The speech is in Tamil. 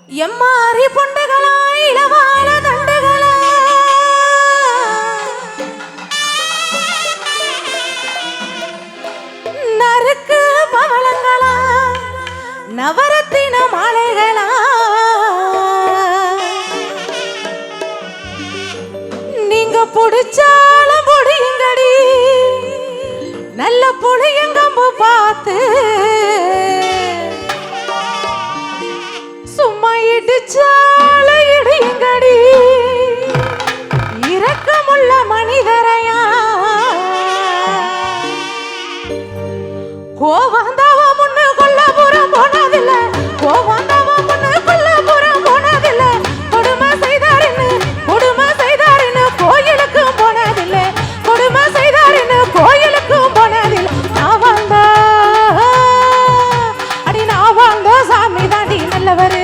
எம்மாறி பொண்டுகளா இளவால தண்டுகளா நறுக்கு பவளங்களா நவரத்தின மாலைகளா நீங்க புடிச்சாலும் புடியுங்கடி நல்ல புளியங்கம்பு பார்த்து சும்மா இடிச்சால இடியுங்கடி இரக்கமுள்ள மனிதரையா கோவந்தாவ முன்னு கொல்லபுரம் போனதில்ல கோவந்தாவ முன்னு கொல்லபுரம் போனதில்ல கொடுமை செய்தாருன்னு கோயிலுக்கும் போனதில்ல கொடுமை செய்தாருன்னு கோயிலுக்கும் போனதில்ல நான் வாழ்ந்த சாமி தாண்டி நல்லவரு